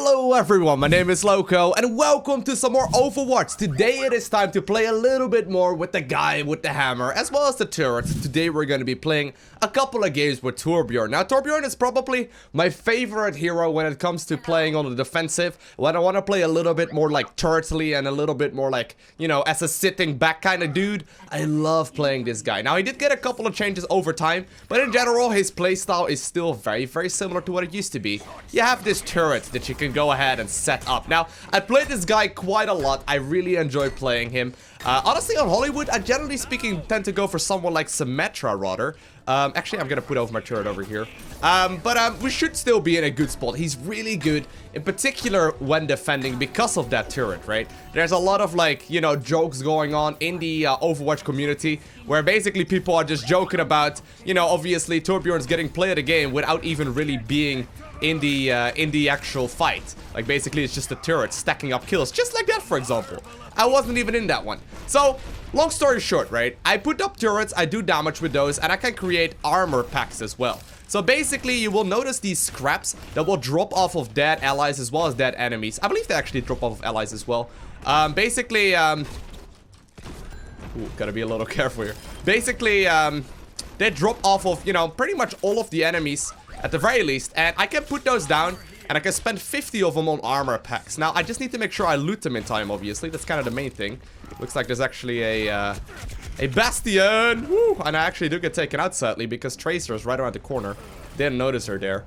Hello everyone, my name is Lowko and welcome to some more Overwatch. Today it is time to play a little bit more with the guy with the hammer as well as the turrets. Today we're going to be playing a couple of games with Torbjörn. Now Torbjörn is probably my favorite hero when it comes to playing on the defensive. When I want to play a little bit more like turretly and a little bit more like, you know, as a sitting back kind of dude. I love playing this guy. Now he did get a couple of changes over time, but in general his playstyle is still very similar to what it used to be. You have this turret that you can go ahead and set up. Now, I played this guy quite a lot. I really enjoy playing him. Honestly, on Hollywood, I generally speaking tend to go for someone like Symmetra rather. Actually, I'm gonna put over my turret over here. But we should still be in a good spot. He's really good, in particular when defending because of that turret, right? There's a lot of like, you know, jokes going on in the Overwatch community where basically people are just joking about, you know, obviously Torbjörn's getting play of the game without even really being in the actual fight. Like basically it's just a turret stacking up kills, just like that, for example. I wasn't even in that one. So long story short, right, I put up turrets, I do damage with those, and I can create armor packs as well. So basically you will notice these scraps that will drop off of dead allies as well as dead enemies. I believe they actually drop off of allies as well. Basically ooh, gotta be a little careful here. Basically they drop off of, you know, pretty much all of the enemies at the very least, and I can put those down and I can spend 50 of them on armor packs. Now I just need to make sure I loot them in time, obviously. That's kind of the main thing. Looks like there's actually a bastion. Woo! And I actually do get taken out sadly because Tracer is right around the corner. Didn't notice her there.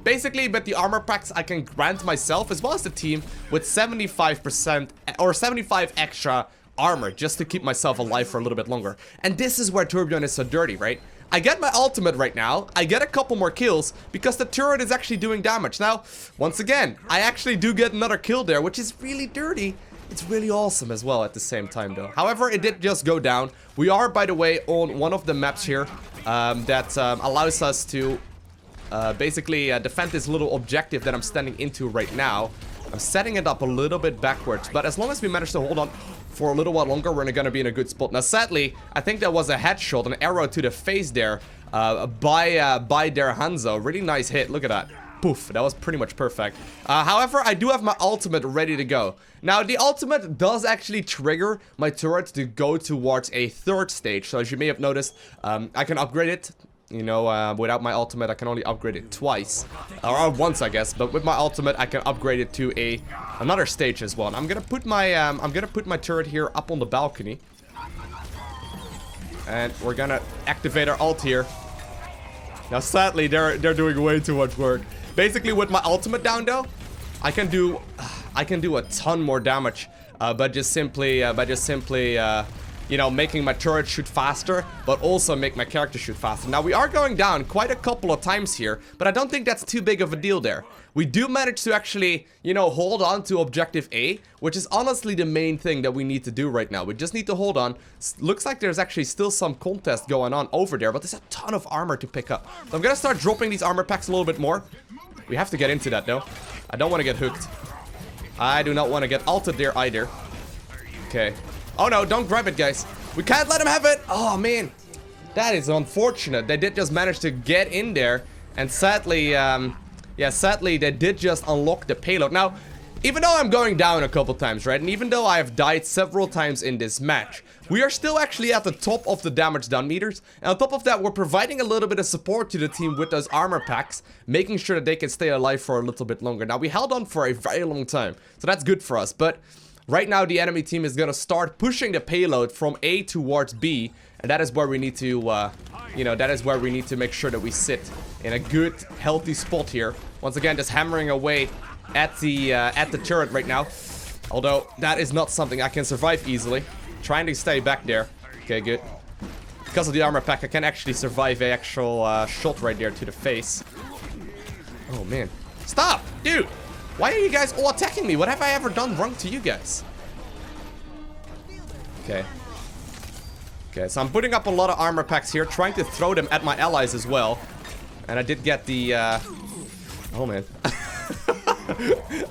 Basically, but the armor packs I can grant myself as well as the team with 75% or 75 extra armor just to keep myself alive for a little bit longer. And this is where Torbjörn is so dirty, right? I get my ultimate right now, I get a couple more kills because the turret is actually doing damage. Now, once again, I actually do get another kill there, which is really dirty. It's really awesome as well at the same time though. However, it did just go down. We are, by the way, on one of the maps here that allows us to basically defend this little objective that I'm standing into right now. I'm setting it up a little bit backwards, but as long as we manage to hold on for a little while longer, we're gonna be in a good spot. Now, sadly, I think that was a headshot, an arrow to the face there by their Hanzo. Really nice hit. Look at that. Poof. That was pretty much perfect. However, I do have my ultimate ready to go. Now, the ultimate does actually trigger my turret to go towards a third stage. So, as you may have noticed, I can upgrade it. You know, without my ultimate, I can only upgrade it twice. Or once, I guess. But with my ultimate, I can upgrade it to another stage as well. And I'm gonna put my turret here up on the balcony. And we're gonna activate our ult here. Now, sadly, they're doing way too much work. Basically, with my ultimate down, though, I can do a ton more damage by just simply you know, making my turret shoot faster, but also make my character shoot faster. Now, we are going down quite a couple of times here, but I don't think that's too big of a deal there. We do manage to actually, you know, hold on to objective A, which is honestly the main thing that we need to do right now. We just need to hold on. Looks like there's actually still some contest going on over there, but there's a ton of armor to pick up. So I'm gonna start dropping these armor packs a little bit more. We have to get into that, though. I don't want to get hooked. I do not want to get ulted there either. Okay. Oh no, don't grab it, guys. We can't let him have it. Oh man, that is unfortunate. They did just manage to get in there, and sadly, yeah, sadly they did just unlock the payload. Now, even though I'm going down a couple times, right, and even though I have died several times in this match, we are still actually at the top of the damage done meters, and on top of that, we're providing a little bit of support to the team with those armor packs, making sure that they can stay alive for a little bit longer. Now, we held on for a very long time, so that's good for us, but right now, the enemy team is gonna start pushing the payload from A towards B, and that is where we need to, you know, that is where we need to make sure that we sit in a good, healthy spot here. Once again, just hammering away at the turret right now. Although that is not something I can survive easily. Trying to stay back there. Okay, good. Because of the armor pack, I can actually survive an actual shot right there to the face. Oh man, stop, dude! Why are you guys all attacking me? What have I ever done wrong to you guys? Okay. Okay, so I'm putting up a lot of armor packs here, trying to throw them at my allies as well. And I did get the, oh man.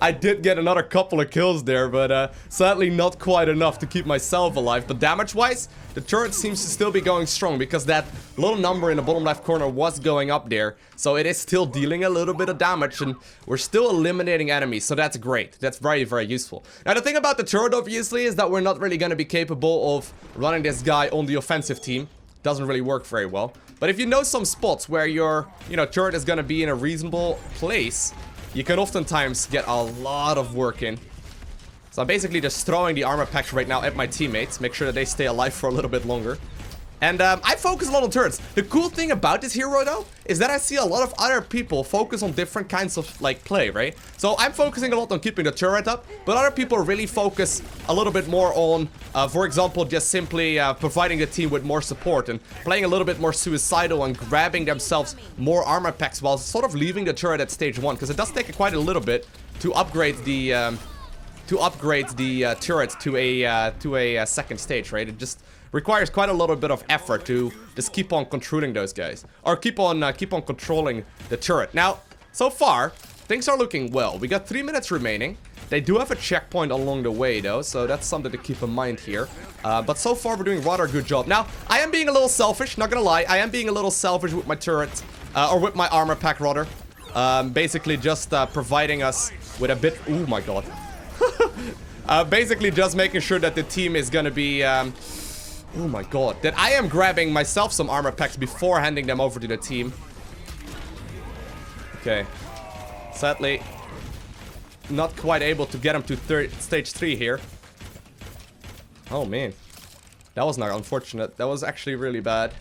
I did get another couple of kills there, but sadly not quite enough to keep myself alive. But damage-wise, the turret seems to still be going strong because that little number in the bottom left corner was going up there. So it is still dealing a little bit of damage, and we're still eliminating enemies, so that's great. That's very, very useful. Now, the thing about the turret, obviously, is that we're not really going to be capable of running this guy on the offensive team. Doesn't really work very well. But if you know some spots where your, turret is going to be in a reasonable place, you can oftentimes get a lot of work in. So I'm basically just throwing the armor packs right now at my teammates. Make sure that they stay alive for a little bit longer. And I focus a lot on turrets. The cool thing about this hero, though, is that I see a lot of other people focus on different kinds of, play, right? So I'm focusing a lot on keeping the turret up, but other people really focus a little bit more on, for example, just simply providing the team with more support and playing a little bit more suicidal and grabbing themselves more armor packs while sort of leaving the turret at stage 1, because it does take quite a little bit to upgrade the turret to a second stage, right? It just requires quite a little bit of effort to just keep on controlling those guys, or keep on controlling the turret. Now, so far, things are looking well. We got 3 minutes remaining. They do have a checkpoint along the way, though, so that's something to keep in mind here. But so far, we're doing rather a good job. Now, I am being a little selfish, not gonna lie. I am being a little selfish with my turret, or with my armor pack, rather. Basically, just providing us with a bit... Oh, my God. Basically, just making sure that the team is gonna be... oh my god. That I am grabbing myself some armor packs before handing them over to the team. Okay. Sadly, not quite able to get him to stage 3 here. Oh man. That was not unfortunate. That was actually really bad.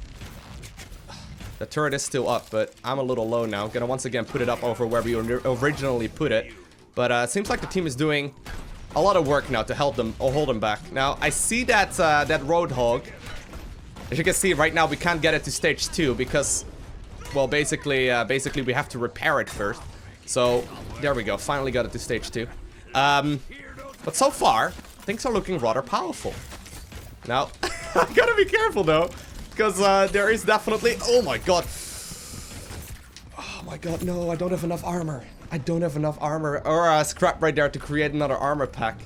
The turret is still up, but I'm a little low now. Gonna once again put it up over where we originally put it. But it seems like the team is doing a lot of work now to help them or hold them back. Now, I see that that Roadhog. As you can see, right now we can't get it to stage 2 because, well, basically we have to repair it first. So, there we go. Finally got it to stage 2. But so far, things are looking rather powerful. Now, I gotta be careful though, because there is definitely... Oh my god. Oh my god, no, I don't have enough armor. I don't have enough armor or scrap right there to create another armor pack.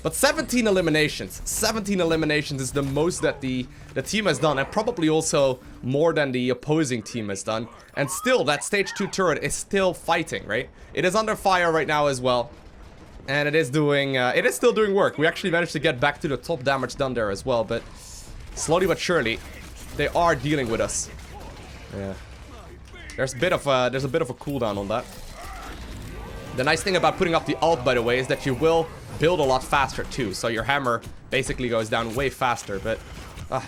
But 17 eliminations. 17 eliminations is the most that the team has done, and probably also more than the opposing team has done. And still, that stage 2 turret is still fighting, right? It is under fire right now as well. And it is still doing work. We actually managed to get back to the top damage done there as well, but slowly but surely, they are dealing with us. Yeah. There's a bit of a cooldown on that. The nice thing about putting up the ult, by the way, is that you will build a lot faster too. So your hammer basically goes down way faster. But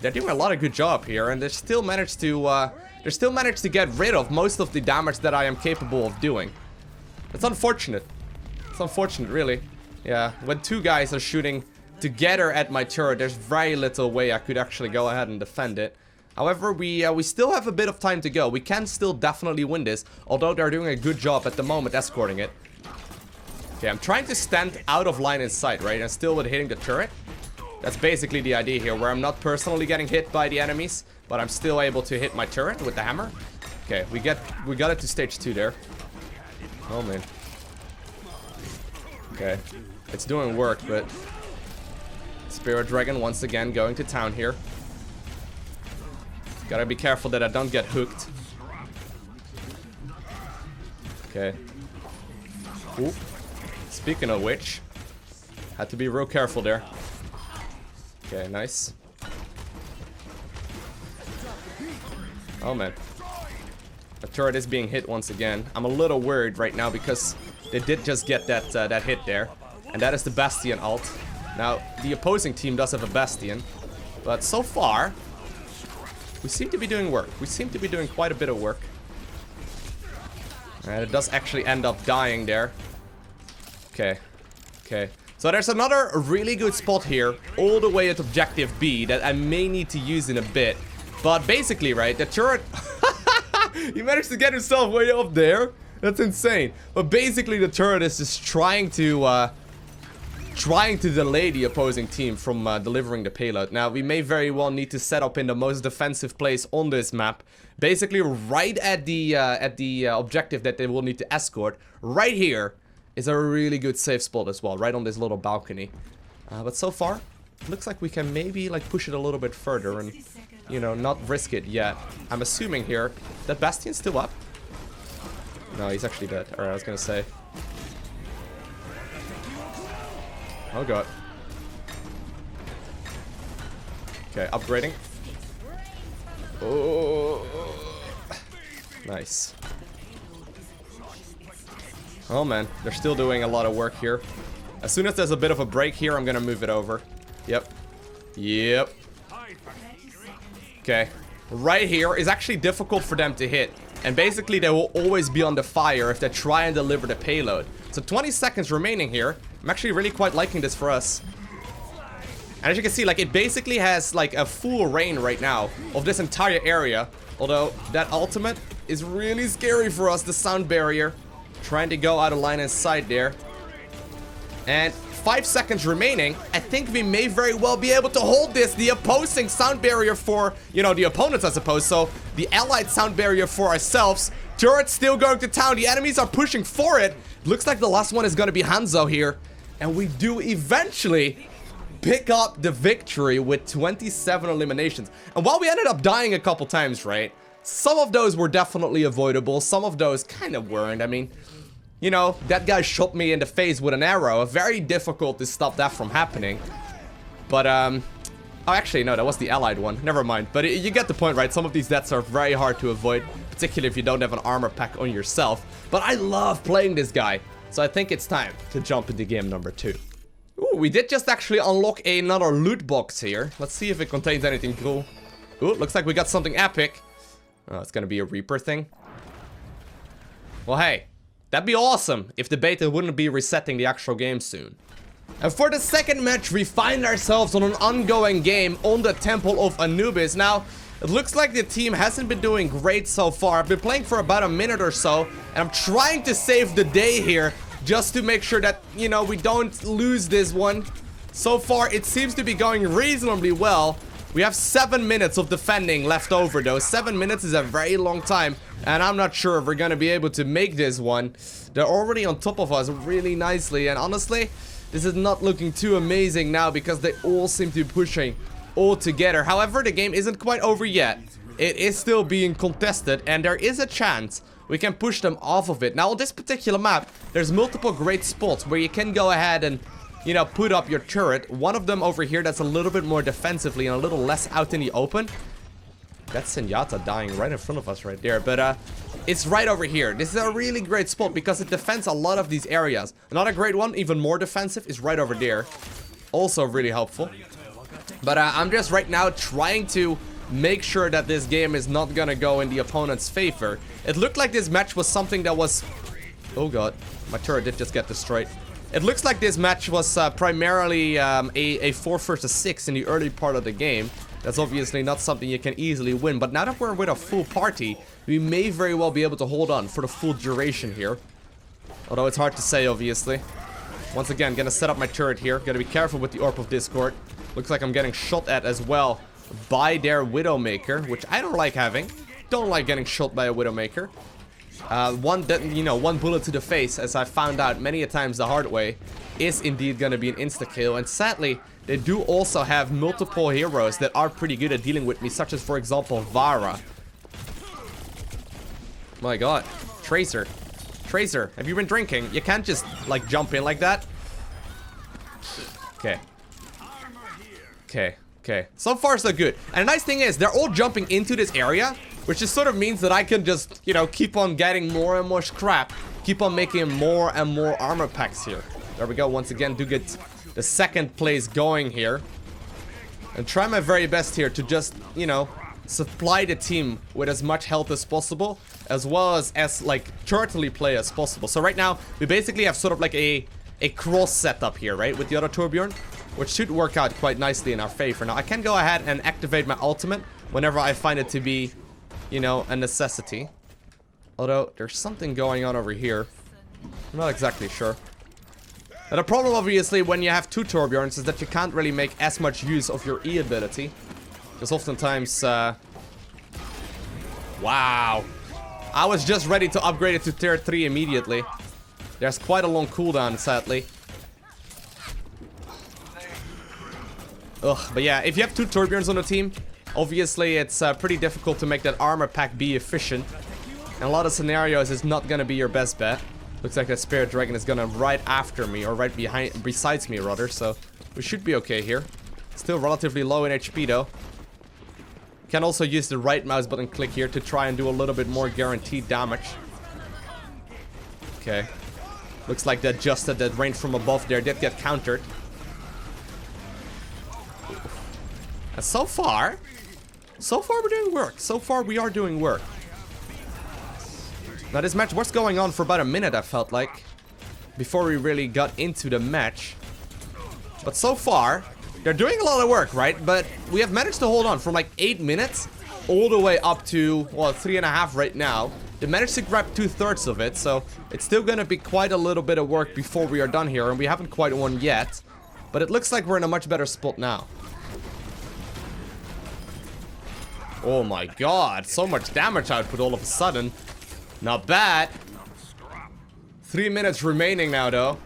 they're doing a lot of good job here, and they still managed to get rid of most of the damage that I am capable of doing. It's unfortunate. It's unfortunate, really. Yeah, when two guys are shooting together at my turret, there's very little way I could actually go ahead and defend it. However, we still have a bit of time to go. We can still definitely win this, although they're doing a good job at the moment escorting it. Okay, I'm trying to stand out of line in sight, right? And still with hitting the turret. That's basically the idea here, where I'm not personally getting hit by the enemies, but I'm still able to hit my turret with the hammer. Okay, we got it to stage 2 there. Oh man. Okay, it's doing work, but Spirit Dragon once again going to town here. Gotta be careful that I don't get hooked. Okay. Ooh. Speaking of which, had to be real careful there. Okay, nice. Oh man. The turret is being hit once again. I'm a little worried right now because they did just get that hit there. And that is the Bastion ult. Now, the opposing team does have a Bastion. But so far, we seem to be doing work. We seem to be doing quite a bit of work. And it does actually end up dying there. Okay. Okay. So there's another really good spot here, all the way at objective B, that I may need to use in a bit. But basically, right, the turret... He managed to get himself way up there. That's insane. But basically, the turret is just trying to delay the opposing team from delivering the payload. Now, we may very well need to set up in the most defensive place on this map. Basically, right at the objective that they will need to escort. Right here is a really good safe spot as well, right on this little balcony. But so far, looks like we can maybe like push it a little bit further and, you know, not risk it yet. I'm assuming here that Bastion's still up. No, he's actually dead. Alright, I was gonna say. Oh god. Okay, upgrading. Oh, nice. Oh man, they're still doing a lot of work here. As soon as there's a bit of a break here, I'm gonna move it over. Yep. Yep. Okay. Right here is actually difficult for them to hit. And basically they will always be under fire if they try and deliver the payload. So 20 seconds remaining here. I'm actually really quite liking this for us. And as you can see, like, it basically has like a full reign right now of this entire area. Although that ultimate is really scary for us, the sound barrier. Trying to go out of line of sight there. And 5 seconds remaining. I think we may very well be able to hold this. The opposing sound barrier for, you know, the opponents, I suppose. So the allied sound barrier for ourselves. Turret still going to town. The enemies are pushing for it. Looks like the last one is going to be Hanzo here. And we do eventually pick up the victory with 27 eliminations. And while we ended up dying a couple times, right? Some of those were definitely avoidable. Some of those kind of weren't. I mean, you know, that guy shot me in the face with an arrow. Very difficult to stop that from happening. But, oh, actually, no, that was the allied one. Never mind. But you get the point, right? Some of these deaths are very hard to avoid, particularly if you don't have an armor pack on yourself. But I love playing this guy. So I think it's time to jump into game number 2. Ooh, we did just actually unlock another loot box here. Let's see if it contains anything cool. Ooh, looks like we got something epic. Oh, it's gonna be a Reaper thing. Well, hey, that'd be awesome if the beta wouldn't be resetting the actual game soon. And for the second match, we find ourselves on an ongoing game on the Temple of Anubis. Now, it looks like the team hasn't been doing great so far. I've been playing for about a minute or so, and I'm trying to save the day here just to make sure that, you know, we don't lose this one. So far, it seems to be going reasonably well. We have 7 minutes of defending left over, though. 7 minutes is a very long time, and I'm not sure if we're gonna be able to make this one. They're already on top of us really nicely, and honestly, this is not looking too amazing now because they all seem to be pushing all together. However, the game isn't quite over yet. It is still being contested, and there is a chance we can push them off of it. Now, on this particular map, there's multiple great spots where you can go ahead and, you know, put up your turret. One of them over here that's a little bit more defensively and a little less out in the open. That's Zenyatta dying right in front of us right there. But it's right over here. This is a really great spot because it defends a lot of these areas. Another great one, even more defensive, is right over there. Also really helpful. But I'm just right now trying to make sure that this game is not gonna go in the opponent's favor. It looked like this match was something that was... Oh god, my turret did just get destroyed. It looks like this match was primarily a 4 versus 6 in the early part of the game. That's obviously not something you can easily win, but now that we're with a full party, we may very well be able to hold on for the full duration here. Although it's hard to say, obviously. Once again, gonna set up my turret here. Gotta be careful with the Orb of Discord. Looks like I'm getting shot at as well by their Widowmaker, which I don't like having. Don't like getting shot by a Widowmaker. One bullet to the face, as I found out many a times the hard way, is indeed gonna be an insta-kill. And sadly, they do also have multiple heroes that are pretty good at dealing with me, such as, for example, Vara. My god. Tracer. Tracer, have you been drinking? You can't just, like, jump in like that. Okay. Okay. Okay. So far, so good. And the nice thing is, they're all jumping into this area, which just sort of means that I can just, you know, keep on getting more and more scrap. Keep on making more and more armor packs here. There we go. Once again, do get the second place going here. And try my very best here to just, you know, supply the team with as much health as possible, as well as like, turretly play as possible. So right now, we basically have sort of like a cross setup here, right? With the other Torbjörn, which should work out quite nicely in our favor. Now, I can go ahead and activate my ultimate whenever I find it to be, you know, a necessity. Although, there's something going on over here. I'm not exactly sure. And the problem, obviously, when you have two Torbjörns is that you can't really make as much use of your E ability. Because oftentimes, wow. I was just ready to upgrade it to tier 3 immediately. There's quite a long cooldown, sadly. Ugh, but yeah, if you have 2 Torbjörns on the team, obviously it's pretty difficult to make that armor pack be efficient. In a lot of scenarios, it's not gonna be your best bet. Looks like that Spirit Dragon is gonna right after me, or right besides me rather, so we should be okay here. Still relatively low in HP though. Can also use the right mouse button click here to try and do a little bit more guaranteed damage. Okay. Looks like that just at that range from above there did get countered. And so far we're doing work. So far we are doing work. Now this match was going on for about a minute, I felt like, before we really got into the match. But so far, they're doing a lot of work, right? But we have managed to hold on from like 8 minutes all the way up to, well, 3.5 right now. They managed to grab 2/3 of it, so it's still gonna be quite a little bit of work before we are done here, and we haven't quite won yet. But it looks like we're in a much better spot now. Oh my god, so much damage output all of a sudden. Not bad. 3 minutes remaining now, though.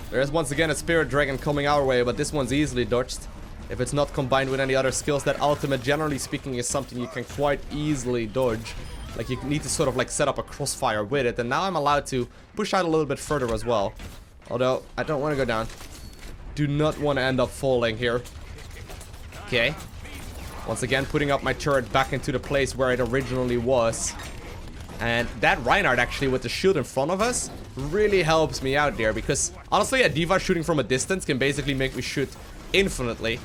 There's once again a Spirit Dragon coming our way, but this one's easily dodged. If it's not combined with any other skills, that ultimate, generally speaking, is something you can quite easily dodge. Like, you need to sort of like set up a crossfire with it, and now I'm allowed to push out a little bit further as well. Although, I don't want to go down. Do not want to end up falling here. Okay. Once again, putting up my turret back into the place where it originally was. And that Reinhardt, actually, with the shield in front of us, really helps me out there. Because, honestly, a D.Va shooting from a distance can basically make me shoot infinitely.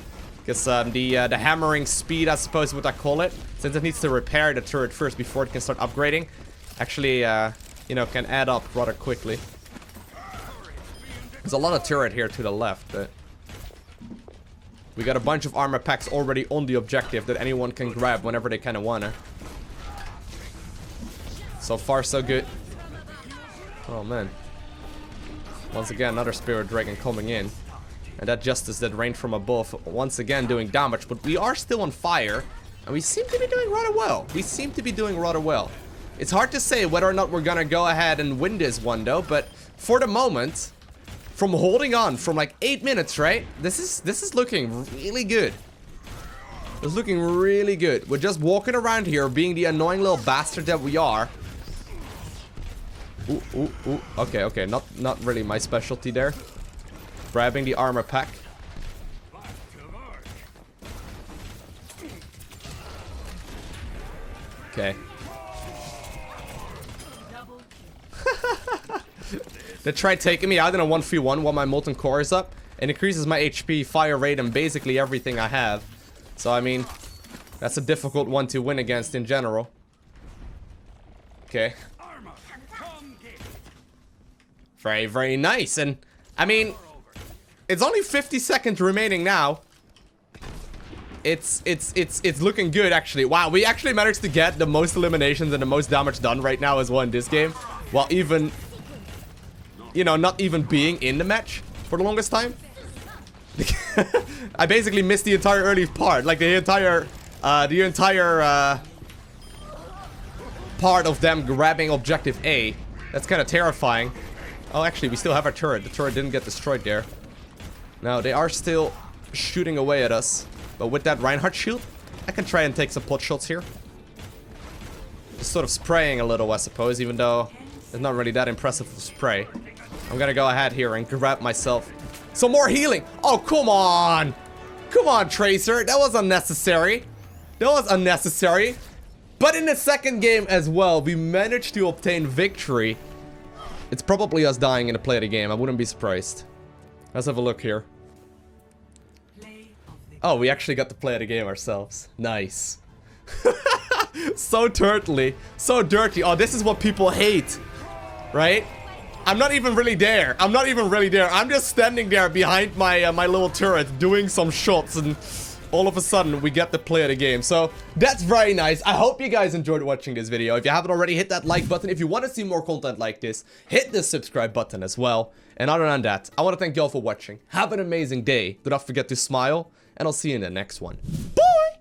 Because the hammering speed, I suppose is what I call it, since it needs to repair the turret first before it can start upgrading, actually, you know, can add up rather quickly. There's a lot of turret here to the left, but we got a bunch of armor packs already on the objective that anyone can grab whenever they kind of wanna. So far, so good. Oh, man. Once again, another Spirit Dragon coming in. And that Justice that rained from above, once again doing damage. But we are still on fire, and we seem to be doing rather well. We seem to be doing rather well. It's hard to say whether or not we're gonna go ahead and win this one, though. But for the moment, from holding on from like 8 minutes, right? This is looking really good. It's looking really good. We're just walking around here, being the annoying little bastard that we are. Ooh, ooh, ooh. Okay, okay. Not really my specialty there. Grabbing the armor pack. Okay. They tried taking me out in a 1v1 while my molten core is up. It increases my HP, fire rate, and basically everything I have. So, I mean, that's a difficult one to win against in general. Okay. Very, very nice. And, I mean, it's only 50 seconds remaining now. It's looking good, actually. Wow, we actually managed to get the most eliminations and the most damage done right now as well in this game. While even, you know, not even being in the match for the longest time. I basically missed the entire early part. Like, the entire part of them grabbing objective A. That's kind of terrifying. Oh, actually, we still have our turret. The turret didn't get destroyed there. No, they are still shooting away at us. But with that Reinhardt shield, I can try and take some pot shots here. Just sort of spraying a little, I suppose, even though it's not really that impressive of spray. I'm gonna go ahead here and grab myself some more healing. Oh, come on. Come on, Tracer. That was unnecessary. That was unnecessary. But in the second game as well, we managed to obtain victory. It's probably us dying in the play of the game. I wouldn't be surprised. Let's have a look here. Oh, we actually got to play the game ourselves. Nice. So turtly. So dirty. Oh, this is what people hate. Right? I'm not even really there. I'm not even really there. I'm just standing there behind my my little turret doing some shots, and all of a sudden we get to play the game. So that's very nice. I hope you guys enjoyed watching this video. If you haven't already, hit that like button. If you want to see more content like this, hit the subscribe button as well. And other than that, I want to thank you all for watching. Have an amazing day. Do not forget to smile, and I'll see you in the next one. Bye!